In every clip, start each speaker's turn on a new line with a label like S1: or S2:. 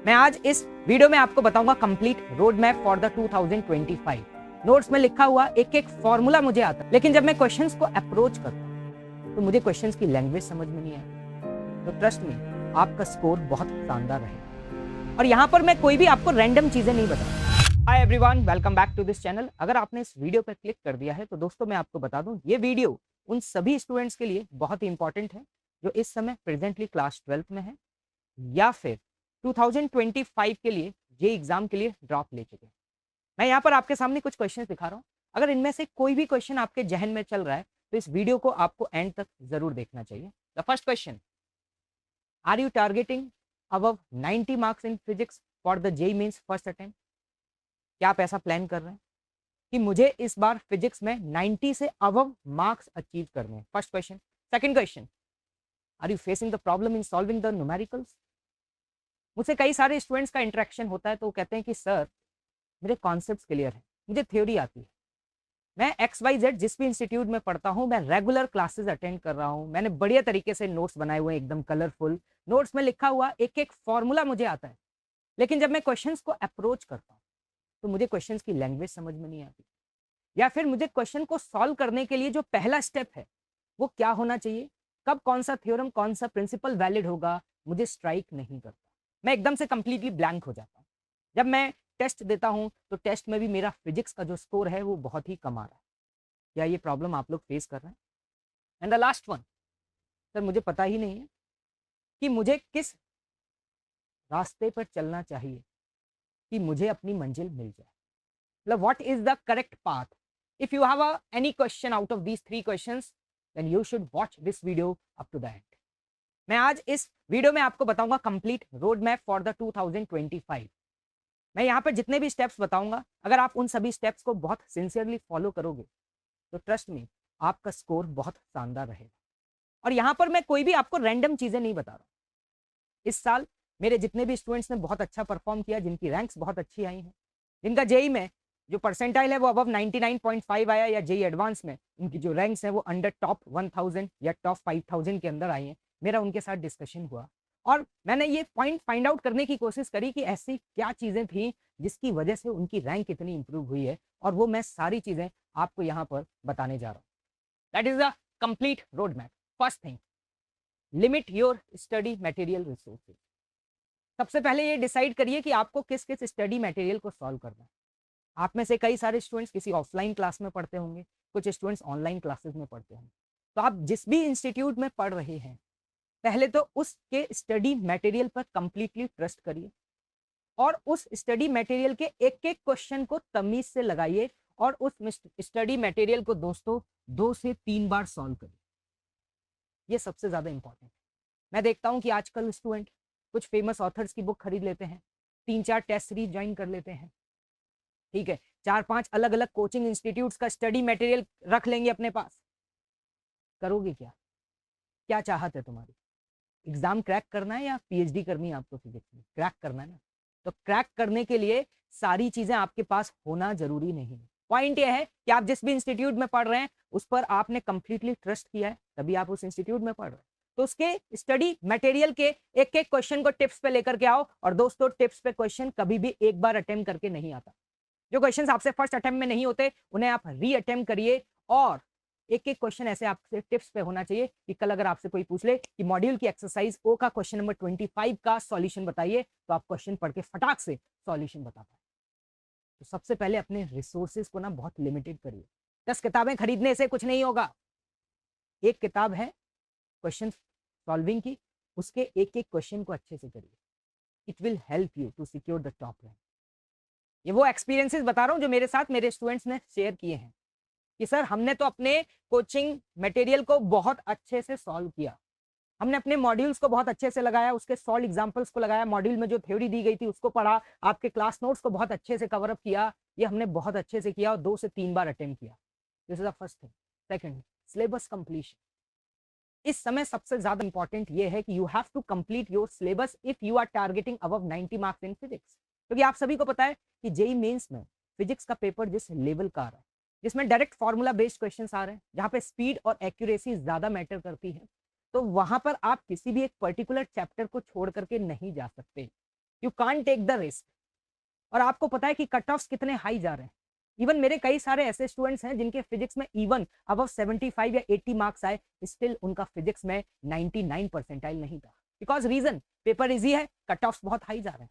S1: मैं आज इस वीडियो में आपको बताऊंगा complete road map for the 2025। Notes में लिखा हुआ एक एक फॉर्मूला मुझे आता है, लेकिन जब मैं क्वेश्चंस को अप्रोच करता हूं तो मुझे क्वेश्चंस की लैंग्वेज समझ में नहीं आती। तो ट्रस्ट मी, आपका स्कोर बहुत शानदार रहेगा। और यहां पर मैं कोई भी आपको रैंडम चीजें नहीं बताऊंगा। Hi everyone, welcome back to this channel. अगर आपने इस वीडियो पर क्लिक कर दिया है तो दोस्तों मैं आपको बता दूं, ये वीडियो उन सभी स्टूडेंट्स के लिए बहुत ही इंपॉर्टेंट है जो इस समय प्रेजेंटली क्लास 12th में है या फिर 2025 के लिए जे एग्जाम के लिए ड्रॉप ले चुके हैं। मैं यहाँ पर आपके सामने कुछ क्वेश्चंस दिखा रहा हूँ। अगर इनमें से कोई भी क्वेश्चन आपके जहन में चल रहा है तो इस वीडियो को आपको एंड तक जरूर देखना चाहिए। The first question, are you targeting above 90 marks in physics for the JEE mains first attempt? क्या आप ऐसा प्लान कर रहे हैं कि मुझे इस बार फिजिक्स में 90 से अबव मार्क्स अचीव करने हैं? First question. Second question, are you facing the problem in solving the numericals? मुझसे कई सारे स्टूडेंट्स का इंटरेक्शन होता है तो वो कहते हैं कि सर मेरे कॉन्सेप्ट्स क्लियर है, मुझे थ्योरी आती है, मैं XYZ जिस भी इंस्टीट्यूट में पढ़ता हूँ, मैं रेगुलर क्लासेस अटेंड कर रहा हूँ, मैंने बढ़िया तरीके से नोट्स बनाए हुए हैं, एकदम कलरफुल नोट्स में लिखा हुआ एक एक फॉर्मूला मुझे आता है, लेकिन जब मैं क्वेश्चंस को अप्रोच करता हूँ तो मुझे क्वेश्चंस की लैंग्वेज समझ में नहीं आती, या फिर मुझे क्वेश्चन को सॉल्व करने के लिए जो पहला स्टेप है वो क्या होना चाहिए, कब कौन सा थ्योरम कौन सा प्रिंसिपल वैलिड होगा, मुझे स्ट्राइक नहीं करता। मैं एकदम से कंप्लीटली ब्लैंक हो जाता हूँ। जब मैं टेस्ट देता हूँ तो टेस्ट में भी मेरा फिजिक्स का जो स्कोर है वो बहुत ही कम आ रहा है। क्या ये प्रॉब्लम आप लोग फेस कर रहे हैं? And the last one, sir मुझे पता ही नहीं है कि मुझे किस रास्ते पर चलना चाहिए कि मुझे अपनी मंजिल मिल जाए। मतलब what is the correct path? If you have any question out of these 3 questions then you should watch this video up to the end. मैं आज इस वीडियो में आपको बताऊंगा complete road map for the 2025। मैं यहाँ पर जितने भी स्टेप्स बताऊंगा, अगर आप उन सभी स्टेप्स को बहुत सिंसियरली फॉलो करोगे तो ट्रस्ट मी, आपका स्कोर बहुत शानदार रहेगा। और यहाँ पर मैं कोई भी आपको रैंडम चीजें नहीं बता रहा। इस साल मेरे जितने भी स्टूडेंट्स ने बहुत अच्छा परफॉर्म किया, जिनकी रैंक्स बहुत अच्छी आई हैं, जिनका जेई में जो परसेंटाइल है वो अबव 99.5 आया, या जेई एडवांस में उनकी जो रैंक्स हैं वो अंडर टॉप 1000 या टॉप 5000 के अंदर आई हैं, मेरा उनके साथ डिस्कशन हुआ और मैंने ये पॉइंट फाइंड आउट करने की कोशिश करी कि ऐसी क्या चीजें थी जिसकी वजह से उनकी रैंक इतनी इंप्रूव हुई है, और वो मैं सारी चीजें आपको यहाँ पर बताने जा रहा हूँ। That is the complete road map. First thing, limit your study material resources. सबसे पहले ये डिसाइड करिए कि आपको किस किस स्टडी मटेरियल को सॉल्व करना है। आप में से कई सारे स्टूडेंट्स किसी ऑफलाइन क्लास में पढ़ते होंगे, कुछ स्टूडेंट्स ऑनलाइन क्लासेस में पढ़ते होंगे। तो आप जिस भी इंस्टीट्यूट में पढ़ रहे हैं, पहले तो उसके स्टडी मटेरियल पर कंप्लीटली ट्रस्ट करिए और उस स्टडी मटेरियल के एक एक क्वेश्चन को तमीज से लगाइए और उस स्टडी मटेरियल को दोस्तों 2 से 3 बार सॉल्व करिए। ये सबसे ज्यादा इंपॉर्टेंट है। मैं देखता हूं कि आजकल स्टूडेंट कुछ फेमस ऑथर्स की बुक खरीद लेते हैं, 3-4 टेस्ट सीरीज ज्वाइन कर लेते हैं, ठीक है, 4-5 अलग अलग कोचिंग इंस्टीट्यूट्स का स्टडी मटेरियल रख लेंगे अपने पास। करोगे क्या? क्या चाहत है तुम्हारी? एग्जाम क्रैक करना है या पीएचडी करनी है आपको फिजिक्स में? क्रैक करना है ना। तो क्रैक करने के लिए सारी चीजें आपके पास होना जरूरी नहीं है। पॉइंट यह है कि आप जिस भी इंस्टीट्यूट में पढ़ रहे हैं उस पर आपने कंप्लीटली ट्रस्ट किया है, तभी आप उस इंस्टीट्यूट में पढ़ रहे हैं। तो उसके स्टडी मटेरियल के एक एक क्वेश्चन को टिप्स पे लेकर के आओ। और दोस्तों, टिप्स पे क्वेश्चन कभी भी एक बार अटेम्प्ट करके नहीं आता। जो क्वेश्चंस आपसे फर्स्ट अटेम्प्ट में नहीं होते उन्हें आप री अटेम्प्ट करिए, और एक एक क्वेश्चन ऐसे आपसे टिप्स पे होना चाहिए कि कल अगर आपसे कोई पूछ ले कि मॉड्यूल की एक्सरसाइज ओ का क्वेश्चन नंबर 25 का सॉल्यूशन बताइए, तो आप क्वेश्चन पढ़ के फटाक से सॉल्यूशन बता पाए। तो सबसे पहले अपने रिसोर्सेज को ना बहुत लिमिटेड करिए। 10 किताबें खरीदने से कुछ नहीं होगा। एक किताब है क्वेश्चन सॉल्विंग की, उसके एक एक क्वेश्चन को अच्छे से करिए। It will help you to secure the top rank. ये वो एक्सपीरियंसेस बता रहा हूं जो मेरे साथ मेरे स्टूडेंट्स ने शेयर किए हैं कि सर हमने तो अपने कोचिंग मटेरियल को बहुत अच्छे से सॉल्व किया, हमने अपने मॉड्यूल्स को बहुत अच्छे से लगाया, उसके सॉल्व एग्जांपल्स को लगाया, मॉड्यूल में जो थ्योरी दी गई थी उसको पढ़ा, आपके क्लास नोट्स को बहुत अच्छे से कवर अप किया। ये हमने बहुत अच्छे से किया और 2 से 3 बार अटेम्प्ट किया। This is the first thing. Second, syllabus completion. इस समय सबसे ज्यादा इंपॉर्टेंट ये है कि you have to complete your syllabus if you are targeting above 90 marks in physics. क्योंकि आप सभी को पता है कि जेईई मेंस में फिजिक्स का पेपर जिस लेवल का आ रहा है, जिसमें डायरेक्ट फॉर्मूला बेस्ड क्वेश्चंस आ रहे हैं, जहां पे स्पीड और एक्यूरेसी ज्यादा मैटर करती है, तो वहां पर आप किसी भी एक पर्टिकुलर चैप्टर को छोड़ करके नहीं जा सकते। You can't take the risk. और आपको पता है कि कट ऑफ्स कितने हाई जा रहे हैं। इवन मेरे कई सारे ऐसे स्टूडेंट्स हैं जिनके फिजिक्स में इवन अबव 75 या 80 मार्क्स आए, स्टिल उनका फिजिक्स में 99 परसेंटाइल नहीं था। बिकॉज रीजन, पेपर इजी है, कट ऑफ्स बहुत हाई जा रहे हैं।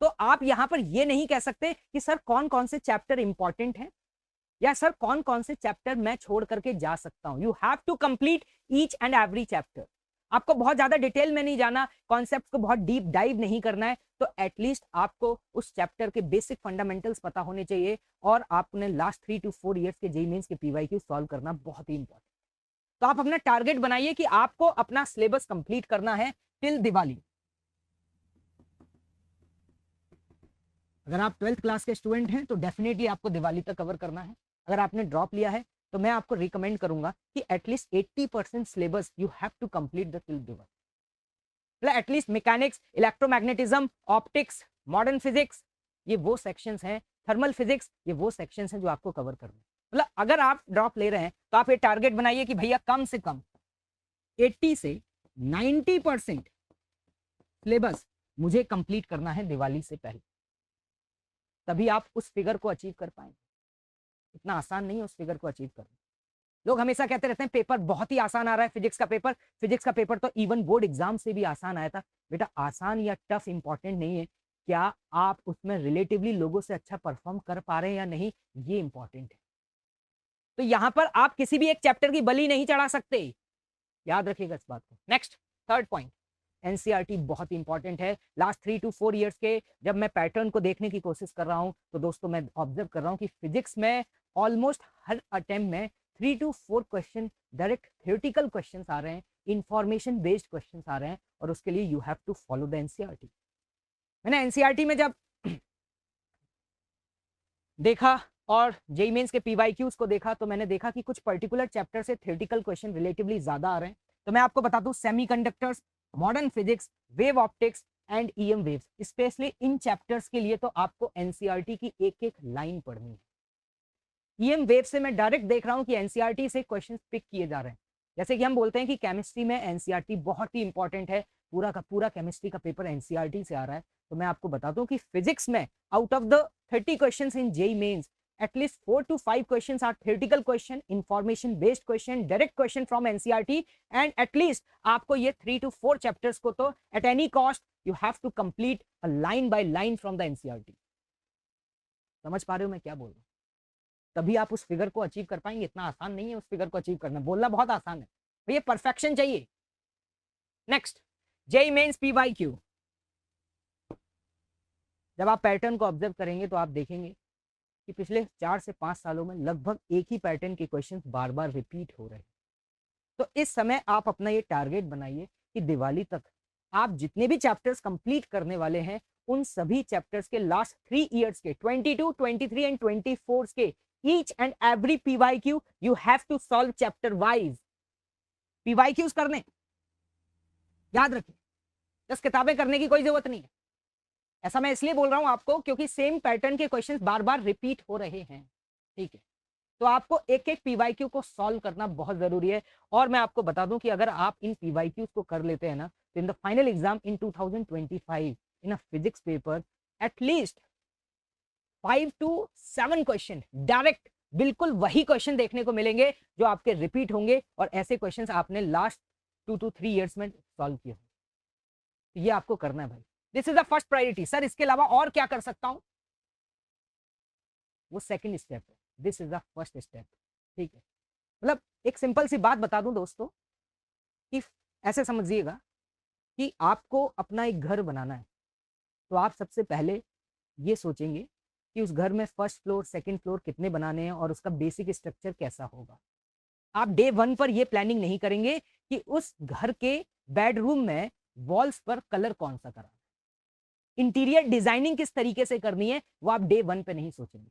S1: तो आप यहां पर ये नहीं कह सकते कि सर कौन कौन से चैप्टर इंपॉर्टेंट हैं या सर कौन कौन से चैप्टर मैं छोड़ करके जा सकता हूं। You have to complete each and every chapter. आपको बहुत ज्यादा डिटेल में नहीं जाना, कॉन्सेप्ट को बहुत डीप डाइव नहीं करना है, तो एटलीस्ट आपको उस चैप्टर के बेसिक फंडामेंटल्स पता होने चाहिए। और आपने लास्ट 3 to 4 ईयर्स के जेईई मेंस के पीवाईक्यू सॉल्व करना बहुत ही इंपॉर्टेंट। तो आप अपना टारगेट बनाइए कि आपको अपना सिलेबस कंप्लीट करना है टिल दिवाली। अगर आप 12th क्लास के स्टूडेंट हैं तो डेफिनेटली आपको दिवाली तक कवर करना है। अगर आपने ड्रॉप लिया है तो मैं आपको रिकमेंड करूंगा कि at least 80% syllabus you have to complete the till Diwali. मतलब at least mechanics, electromagnetism, optics, modern physics, ये वो सेक्शंस हैं, थर्मल फिजिक्स, ये वो सेक्शंस हैं जो आपको कवर करना है। मतलब अगर आप ड्रॉप ले रहे हैं तो आप ये टारगेट बनाइए कि भैया कम से कम 80 से 90% सिलेबस मुझे कंप्लीट करना है दिवाली से पहले, तभी आप उस फिगर को अचीव कर पाएंगे। इतना आसान नहीं है उस फिगर को अचीव करना। लोग हमेशा कहते रहते हैं पेपर बहुत ही आसान आ रहा है, फिजिक्स का पेपर तो इवन बोर्ड एग्जाम से भी आसान आया था। बेटा आसान या टफ इंपॉर्टेंट नहीं है, क्या आप उसमें रिलेटिवली लोगों से अच्छा परफॉर्म कर पा रहे हैं या नहीं, ये इंपॉर्टेंट है। तो यहां पर आप किसी भी एक चैप्टर की बलि नहीं चढ़ा सकते, याद रखिएगा इस बात को। नेक्स्ट, थर्ड पॉइंट, एनसीईआरटी बहुत इंपॉर्टेंट है। लास्ट 3 to 4 ईयर्स के जब मैं पैटर्न को देखने की कोशिश कर रहा हूं तो दोस्तों मैं ऑब्जर्व कर रहा हूं कि फिजिक्स में ऑलमोस्ट हर अटेम्प्ट में 3 to 4 question direct theoretical question आ रहे हैं, इंफॉर्मेशन बेस्ड क्वेश्चन आ रहे हैं, और उसके लिए you have to follow the NCERT. मैंने एनसीईआरटी में जब देखा और जेईई मेंस के पीवाईक्यूज को देखा तो मैंने देखा कि कुछ पर्टिकुलर चैप्टर से थ्योरेटिकल क्वेश्चन रिलेटिवली ज्यादा आ रहे हैं। तो मैं आपको बता दूं, semiconductors, modern physics, wave optics and EM waves, specially in chapters के लिए तो आपको एनसीईआरटी की एक एक लाइन पढ़नी है। ईएम वेव से मैं डायरेक्ट देख रहा हूं कि एनसीईआरटी से क्वेश्चंस पिक किए जा रहे हैं। जैसे कि हम बोलते हैं कि केमिस्ट्री में एनसीईआरटी बहुत ही इंपॉर्टेंट है, पूरा का पूरा केमिस्ट्री का पेपर एनसीईआरटी से आ रहा है। तो मैं आपको बता दूं कि फिजिक्स में out of the 30 questions in JEE mains, at least 4 to 5 questions are theoretical question, information based question, direct question from NCERT, and at least आपको ये 3 to 4 chapters को तो at any cost you have to complete a line by line from the NCERT। समझ पा रहे हो मैं क्या बोल रहा हूँ? तभी आप उस फिगर को अचीव कर पाएंगे। इतना आसान नहीं है उस फिगर को अचीव करना, बोलना बहुत आसान है, भैया परफेक्शन चाहिए। Next, JEE mains PYQ. जब आप पैटर्न को ऑब्जर्व करेंगे तो आप देखेंगे कि पिछले 4 से 5 सालों में लगभग एक ही पैटर्न के क्वेश्चंस बार बार रिपीट हो रहे हैं। तो इस समय आप अपना ये टारगेट बनाइए कि दिवाली तक आप जितने भी चैप्टर्स कंप्लीट करने वाले हैं उन सभी चैप्टर्स के लास्ट 3 इयर्स के 22, 23 एंड 24 के each and every PYQ you have to solve chapter wise. PYQs करने, याद रखिए, बस किताबें करने की कोई जरूरत नहीं है। ऐसा मैं इसलिए बोल रहा हूं आपको क्योंकि सेम पैटर्न के क्वेश्चंस बार बार रिपीट हो रहे हैं, ठीक है। तो आपको एक एक पीवाईक्यू को सॉल्व करना बहुत जरूरी है। और मैं आपको बता दूं कि अगर आप इन पीवाईक्यूज को कर लेते हैं ना तो in the final exam in 2025 in a physics paper at least 5 to 7 question direct बिल्कुल वही क्वेश्चन देखने को मिलेंगे जो आपके रिपीट होंगे, और ऐसे क्वेश्चन आपने लास्ट 2 to 3 ईयर्स में सॉल्व किए। तो ये आपको करना है भाई, this is the first priority. Sir इसके अलावा और क्या कर सकता हूं, वो सेकंड स्टेप है, this is the first step, ठीक है। मतलब एक सिंपल सी बात बता दूं दोस्तों कि ऐसे समझिएगा कि आपको अपना एक घर बनाना है तो आप सबसे पहले ये सोचेंगे कि उस घर में फर्स्ट फ्लोर, सेकंड फ्लोर कितने बनाने हैं और उसका बेसिक स्ट्रक्चर कैसा होगा। आप डे 1 पर ये प्लानिंग नहीं करेंगे कि उस घर के बेडरूम में वॉल्स पर कलर कौन सा कराना, इंटीरियर डिजाइनिंग किस तरीके से करनी है, वो आप डे 1 पे नहीं सोचेंगे।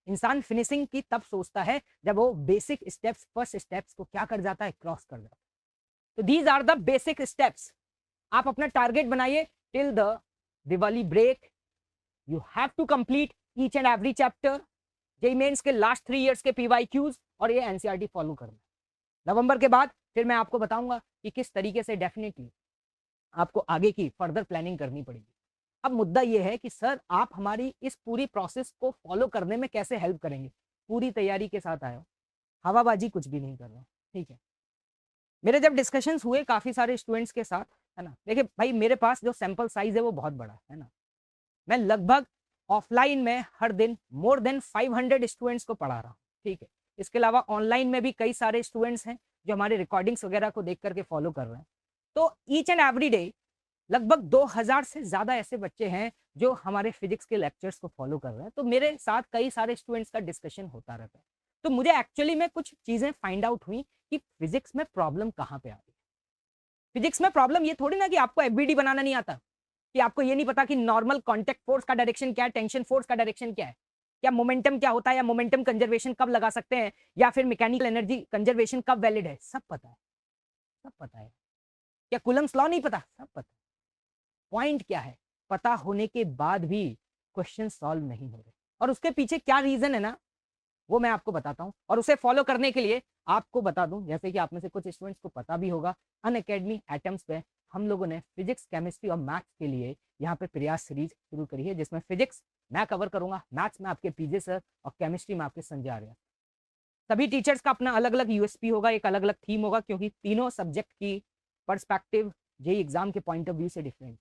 S1: इंसान फिनिशिंग की तब सोचता है जब वो बेसिक स्टेप्स, फर्स्ट स्टेप्स को क्या कर जाता है, क्रॉस कर जाता है। तो these are the basic steps. आप अपना टारगेट बनाइए till the Diwali break you have to complete each and every chapter, JEE mains के लास्ट 3 इयर्स के पीवाईक्यूज, और ये एनसीईआरटी फॉलो करना। नवंबर के बाद फिर मैं आपको बताऊंगा कि किस तरीके से डेफिनेटली आपको आगे की फर्दर प्लानिंग करनी पड़ेगी। अब मुद्दा ये है कि सर आप हमारी इस पूरी प्रोसेस को फॉलो करने में कैसे हेल्प करेंगे? पूरी तैयारी के साथ आए हो, हवाबाजी कुछ भी नहीं कर रहे हो, ठीक है। मेरे जब डिस्कशंस हुए काफ़ी सारे स्टूडेंट्स के साथ, है ना? देखिए भाई मेरे पास जो सैंपल साइज़ है वो बहुत बड़ा है ना? मैं लगभग ऑफलाइन में हर दिन मोर देन 500 स्टूडेंट्स को पढ़ा रहा हूँ, ठीक है। इसके अलावा ऑनलाइन में भी कई सारे स्टूडेंट्स हैं जो हमारे रिकॉर्डिंग्स वगैरह को देख करके फॉलो कर रहे हैं। तो ईच एंड एवरी डे लगभग 2000 से ज़्यादा ऐसे बच्चे हैं जो हमारे फिजिक्स के लेक्चर्स को फॉलो कर रहे हैं। तो मेरे साथ कई सारे स्टूडेंट्स का डिस्कशन होता रहता है। तो मुझे एक्चुअली में कुछ चीज़ें फाइंड आउट हुई कि फिजिक्स में प्रॉब्लम कहाँ पे आ रही है। फिजिक्स में प्रॉब्लम ये थोड़ी ना कि आपको एफबीडी बनाना नहीं आता, कि आपको ये नहीं पता कि नॉर्मल कांटेक्ट फोर्स का डायरेक्शन क्या है, टेंशन फोर्स का डायरेक्शन क्या है, क्या मोमेंटम क्या होता है, या मोमेंटम कंजर्वेशन कब लगा सकते हैं, या फिर मैकेनिकल एनर्जी कंजर्वेशन कब वैलिड है, सब पता है, सब पता है। क्या कूलम्स लॉ नहीं पता, सब पता है। पॉइंट क्या है, पता होने के बाद भी क्वेश्चन सॉल्व नहीं हो रहे, और उसके पीछे क्या रीजन है ना, वो मैं आपको बताता हूँ। और उसे फॉलो करने के लिए आपको बता दूं, जैसे कि आप में से कुछ स्टूडेंट्स को पता भी होगा, अनअकैडमी एटम्स पे हम लोगों ने फिजिक्स, केमिस्ट्री और मैथ्स के लिए यहाँ पे प्रयास सीरीज शुरू करी है, जिसमें फिजिक्स मैं कवर करूंगा, मैथ्स में आपके पीजे सर, और केमिस्ट्री में आपके संजय आर्य। सभी टीचर्स का अपना अलग अलग यूएसपी होगा, एक अलग अलग थीम होगा, क्योंकि तीनों सब्जेक्ट की पर्सपेक्टिव जेई एग्जाम के पॉइंट ऑफ व्यू से डिफरेंट।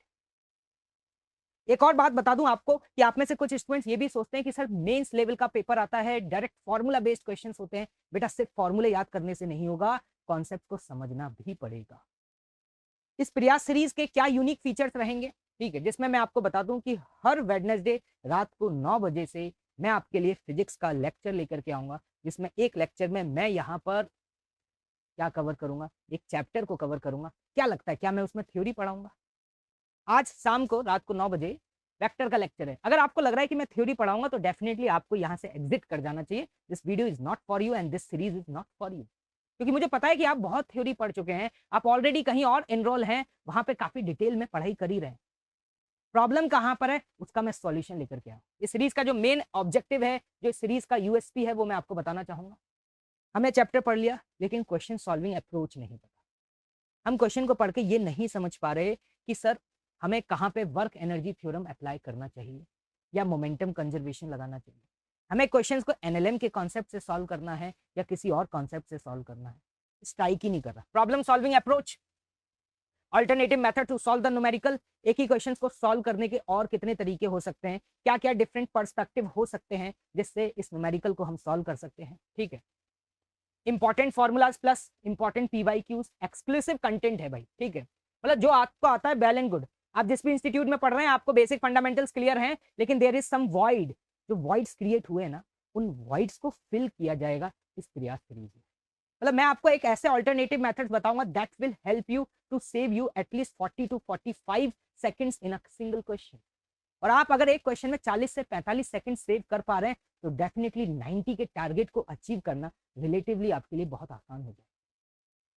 S1: एक और बात बता दूं आपको कि आप में से कुछ स्टूडेंट्स ये भी सोचते हैं कि सर मेंस लेवल का पेपर आता है, डायरेक्ट फार्मूला बेस्ड क्वेश्चंस होते हैं। बेटा सिर्फ फार्मूले याद करने से नहीं होगा, कॉन्सेप्ट को समझना भी पड़ेगा। इस प्रयास सीरीज के क्या यूनिक फीचर्स रहेंगे, ठीक है, जिसमें मैं आपको बता दूं कि हर वेडनेसडे रात को 9 बजे से मैं आपके लिए फिजिक्स का लेक्चर लेकर के आऊंगा, जिसमें एक लेक्चर में मैं यहाँ पर क्या कवर करूंगा, एक चैप्टर को कवर करूंगा। क्या लगता है, क्या मैं उसमें थ्योरी पढ़ाऊंगा? आज शाम को रात को 9 बजे वेक्टर का लेक्चर है। अगर आपको लग रहा है कि मैं थ्योरी पढ़ाऊंगा तो डेफिनेटली आपको यहां से एग्जिट कर जाना चाहिए। This video is not for you and this series is not for you, क्योंकि मुझे पता है कि आप बहुत थ्योरी पढ़ चुके हैं, आप ऑलरेडी कहीं और एनरोल हैं, वहां पे काफी डिटेल में पढ़ाई कर ही रहे हैं। प्रॉब्लम कहां पर है उसका मैं सॉल्यूशन लेकर के आऊँ। इस सीरीज का जो मेन ऑब्जेक्टिव है, जो इस सीरीज का यूएसपी है, वो मैं आपको बताना चाहूंगा। हमने चैप्टर पढ़ लिया, लेकिन क्वेश्चन सॉल्विंग अप्रोच नहीं पता। हम क्वेश्चन को पढ़ के ये नहीं समझ पा रहे कि सर हमें कहाँ पे वर्क एनर्जी थ्योरम अप्लाई करना चाहिए या मोमेंटम कंजर्वेशन लगाना चाहिए। हमें क्वेश्चंस को एनएलएम के कॉन्सेप्ट से सॉल्व करना है या किसी और कॉन्सेप्ट से सॉल्व करना है, स्ट्राइक ही नहीं कर रहा। Problem solving approach, alternative method to solve the numerical, एक ही क्वेश्चन को सॉल्व करने के और कितने तरीके हो सकते हैं, क्या क्या डिफरेंट पर्सपेक्टिव हो सकते हैं जिससे इस न्यूमेरिकल को हम सॉल्व कर सकते हैं, ठीक है। Important formulas plus important PYQs, exclusive content है भाई, ठीक है। मतलब जो आपको आता है वेल एंड गुड, आप जिस भी इंस्टीट्यूट में पढ़ रहे हैं आपको बेसिक फंडामेंटल्स क्लियर हैं, लेकिन देयर इज सम वॉइड, जो वॉइड्स क्रिएट हुए हैं ना, उन वॉइड्स को फिल किया जाएगा इस प्रयास सीरीज में। मतलब मैं आपको एक ऐसे अल्टरनेटिव मेथड्स बताऊंगा that will help you to save you at least 40 to 45 seconds in a single question. और आप अगर एक क्वेश्चन में 40 से 45 सेकंड सेव कर पा रहे हैं तो डेफिनेटली 90 के टारगेट को अचीव करना रिलेटिवली आपके लिए बहुत आसान हो जाए।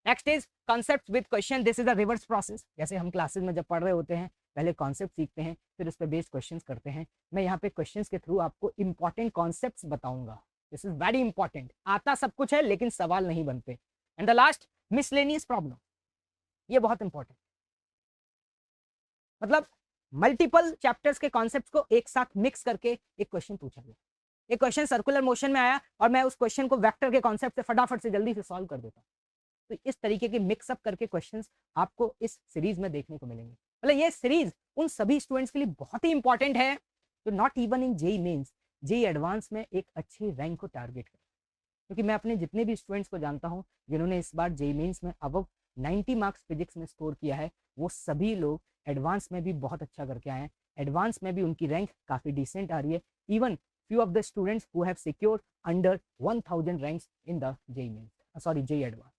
S1: Next is concept with question, this is a reverse process. जैसे हम क्लासेस में जब पढ़ रहे होते हैं, पहले कॉन्सेप्ट सीखते हैं, फिर उस पर बेस्ड क्वेश्चंस करते हैं। मैं यहाँ पे क्वेश्चंस के थ्रू आपको इंपॉर्टेंट कॉन्सेप्ट्स बताऊंगा। This is very important. आता सब कुछ है लेकिन सवाल नहीं बनते। And the last, miscellaneous problem, ये बहुत इंपॉर्टेंट। मतलब मल्टीपल चैप्टर्स के कॉन्सेप्ट्स को एक साथ मिक्स करके एक क्वेश्चन पूछा गया। एक क्वेश्चन सर्कुलर मोशन में आया और मैं उस क्वेश्चन को वेक्टर के कॉन्सेप्ट से फटाफट से जल्दी से सॉल्व कर देता हूँ। तो इस तरीके के मिक्सअप करके क्वेश्चंस आपको इस सीरीज में देखने को मिलेंगे। मतलब ये सीरीज उन सभी स्टूडेंट्स के लिए बहुत ही इंपॉर्टेंट है तो not even in JEE mains, JEE advance में एक अच्छे रैंक को टारगेट कर, क्योंकि मैं अपने जितने भी स्टूडेंट्स को जानता हूं जिन्होंने इस बार जेई मेंस में अबव 90 मार्क्स फिजिक्स में स्कोर किया है, वो सभी लोग एडवांस में भी बहुत अच्छा करके आए हैं। एडवांस में भी उनकी रैंक काफी डिसेंट आ रही है। Even few of the students who have secured under 1000 ranks in the JEE mains, sorry JEE advance.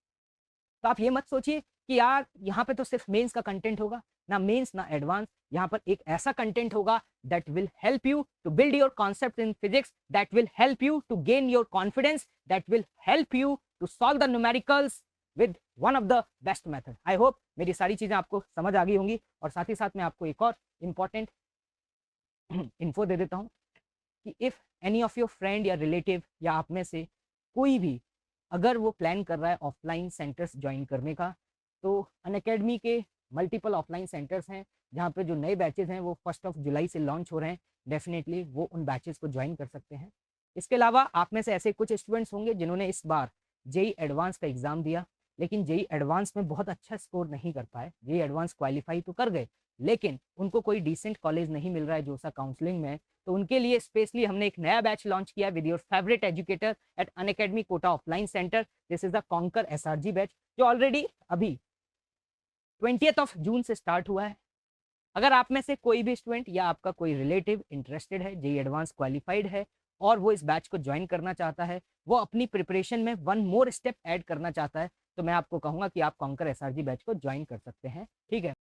S1: तो आप ये मत सोचिए कि यार यहाँ पे तो सिर्फ मेंस का कंटेंट होगा, ना मेंस ना एडवांस। यहाँ पर एक ऐसा कंटेंट होगा that will help you to build your concept in physics, that will help you to gain your confidence, that will help you to solve the numericals with one of the best method. I hope मेरी सारी चीजें आपको समझ आ गई होंगी। और साथ ही साथ मैं आपको एक और इंपॉर्टेंट इन्फो दे देता हूँ कि if any of your friend या रिलेटिव या आप में से कोई भी अगर वो प्लान कर रहा है ऑफलाइन सेंटर्स ज्वाइन करने का, तो अनअकैडमी के मल्टीपल ऑफलाइन सेंटर्स हैं जहाँ पे जो नए बैचेज हैं वो 1 जुलाई से लॉन्च हो रहे हैं, डेफिनेटली वो उन बैचेज को ज्वाइन कर सकते हैं। इसके अलावा आप में से ऐसे कुछ स्टूडेंट्स होंगे जिन्होंने इस बार जेई एडवांस का एग्जाम दिया, लेकिन जेई एडवांस में बहुत अच्छा स्कोर नहीं कर पाए। जेई एडवांस क्वालिफाई तो कर गए, लेकिन उनको कोई डिसेंट कॉलेज नहीं मिल रहा है जोसा काउंसलिंग में। तो उनके लिए स्पेशली हमने एक नया बैच लॉन्च किया with your favourite educator at Unacademy Kota offline centre. This is the conquer SRG batch जो ऑलरेडी अभी 20 जून से स्टार्ट हुआ है। अगर आप में से कोई भी स्टूडेंट या आपका कोई रिलेटिव इंटरेस्टेड है, जेई एडवांस क्वालिफाइड है और वो इस बैच को ज्वाइन करना चाहता है, वो अपनी प्रिपरेशन में वन मोर स्टेप ऐड करना चाहता है, तो मैं आपको कहूंगा कि आप कॉन्कर एसआरजी बैच को ज्वाइन कर सकते हैं। ठीक है।